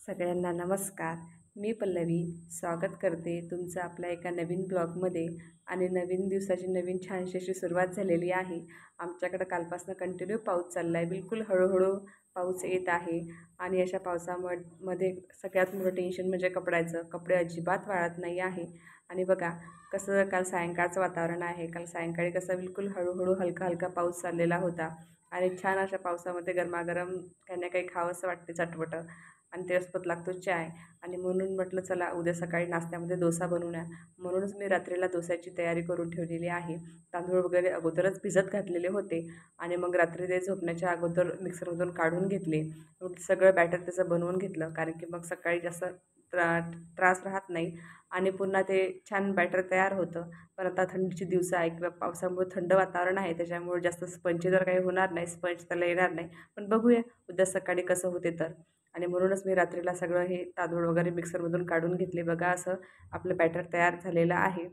सगळ्यांना नमस्कार. मी पल्लवी स्वागत करते तुमचं आपल्या एका नवीन ब्लॉगमध्ये. आणि नवीन दिवसाची नवीन छानशी अशी सुरुवात झालेली आहे. आमच्याकडं कालपासून कंटिन्यू पाऊस चालला आहे. बिलकुल हळूहळू पाऊस येत आहे. आणि अशा पावसामध्ये सगळ्यात मोठं टेन्शन म्हणजे कपड्याचं. कपडे अजिबात वाळत नाही आहे. आणि बघा कसं काल सायंकाळचं वातावरण आहे. काल सायंकाळी कसं बिलकुल हळूहळू हलका हलका पाऊस चाललेला होता. आणि छान अशा पावसामध्ये गरमागरम काही ना काही खावंसं वाटते चटपटं. आणि त्यासोबत लागतो चाय. आणि म्हणून म्हटलं चला उद्या सकाळी नाश्त्यामध्ये डोसा बनवूया. म्हणूनच मी रात्रीला डोस्याची तयारी करून ठेवलेली आहे. तांदूळ वगैरे अगोदरच भिजत घातलेले होते. आणि मग रात्री ते झोपण्याच्या अगोदर मिक्सरमधून काढून घेतले. मग सगळं बॅटर त्याचं बनवून घेतलं, कारण की मग सकाळी जास्त त्रास राहत नाही. आणि पुन्हा ते छान बॅटर तयार होतं. पण आता थंडीची दिवस आहे किंवा पावसामुळे थंड वातावरण आहे, त्याच्यामुळे जास्त स्पंजी तर काही होणार नाही, स्पंज त्याला येणार नाही. पण बघूया उद्या सकाळी कसं होते तर. आणि म्हणूनच मी रात्रीला सगळं हे तांदूळ वगैरे मिक्सरमधून काढून घेतले. बघा असं आपलं बॅटर तयार झालेलं आहे.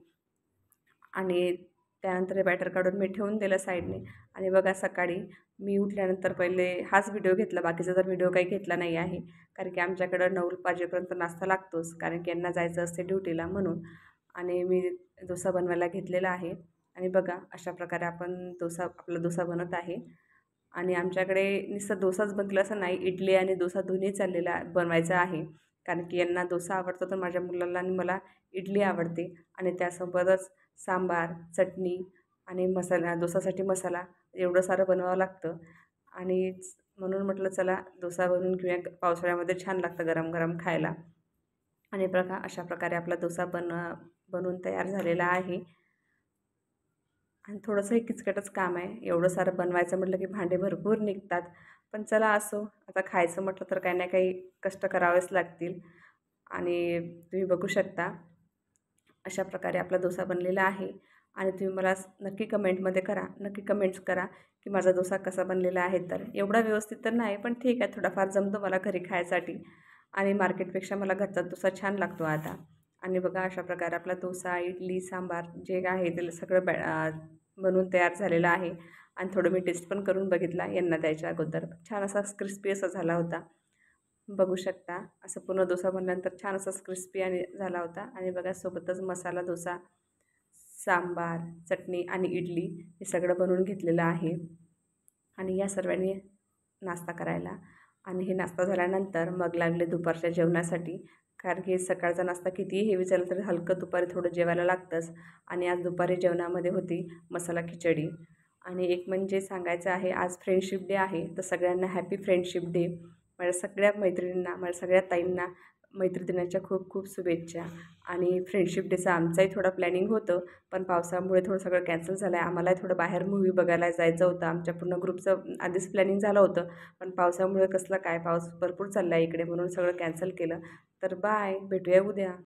आणि त्यानंतर हे बॅटर काढून मी ठेवून दिलं साईडने. आणि बघा सकाळी मी उठल्यानंतर पहिले हाच व्हिडिओ घेतला, बाकीचा तर व्हिडिओ काही घेतला नाही आहे. कारण की आमच्याकडं 9 वाजेपर्यंत नाश्ता लागतोच, कारण की यांना जायचं असते ड्युटीला म्हणून. आणि मी डोसा बनवायला घेतलेला आहे. आणि बघा अशा प्रकारे आपला डोसा बनत आहे. आणि आमच्याकडे नुसतं डोसाच बनला असं नाही, इडली आणि डोसा दोन्ही बनवायचा आहे. कारण की यांना डोसा आवडतो, तर माझ्या मुलाला आणि मला इडली आवडते. आणि त्यासोबतच सांबार, चटणी आणि मसाला, डोसासाठी मसाला एवढं सारं बनवावं लागतं. आणि म्हणून म्हटलं चला डोसा बनवून घेऊया, पावसाळ्यामध्ये छान लागतं गरम गरम खायला. आणि बघा अशा प्रकारे आपला डोसा बनवून तयार झालेला आहे. आणि थोडंसं हे किचकटच काम आहे. एवढं सारं बनवायचं म्हटलं की भांडे भरपूर निघतात. पण चला असो, आता खायचं म्हटलं तर काही ना काही कष्ट करावेच लागतील. आणि तुम्ही बघू शकता अशा प्रकारे आपला डोसा बनलेला आहे. आणि तुम्ही मला नक्की नक्की कमेंट्स करा की माझा डोसा कसा बनलेला आहे. तर एवढा व्यवस्थित तर नाही, पण ठीक आहे, थोडाफार जमतो मला घरी खायसाठी. आणि मार्केटपेक्षा मला घरचा डोसा छान लागतो आता. आणि बघा अशा प्रकारे आपला डोसा, इडली, सांबार जे आहे ते सगळं बनवून तयार झालेलं आहे. आणि थोडं मी टेस्ट पण करून बघितला यांना द्यायच्या अगोदर. छान असा क्रिस्पी असा झाला होता. बघू शकता असं पूर्ण डोसा बनल्यानंतर छान असा क्रिस्पी आणि झाला होता. आणि बघा सोबतच मसाला डोसा, सांबार, चटणी आणि इडली हे सगळं बनवून घेतलेलं आहे. आणि या सर्वांनी नाश्ता करायला. आणि हे नाश्ता झाल्यानंतर मग लागले दुपारच्या जेवणासाठी. कारण की सकाळचा नाश्ता कितीही हेवी झाला तरी हलकं दुपारी थोडं जेवायला लागतंच. आणि आज दुपारी जेवणामध्ये होती मसाला खिचडी. आणि एक म्हणजे सांगायचं आहे, आज फ्रेंडशिप डे आहे, तर सगळ्यांना हॅपी फ्रेंडशिप डे. माझ्या सगळ्या मैत्रिणींना, माझ्या सगळ्या ताईंना मैत्री दिनाच्या खूप खूप शुभेच्छा. आणि फ्रेंडशिप डेचं आमचंही थोडं प्लॅनिंग होतं, पण पावसामुळे थोडं सगळं कॅन्सल झालं आहे. आम्हालाही थोडं बाहेर मूव्ही बघायला जायचं होतं. आमच्या पूर्ण ग्रुपचं आधीच प्लॅनिंग झालं होतं, पण पावसामुळे कसलं काय, पाऊस भरपूर चालला आहे इकडे, म्हणून सगळं कॅन्सल केलं. तर बाय, भेटूया उद्या.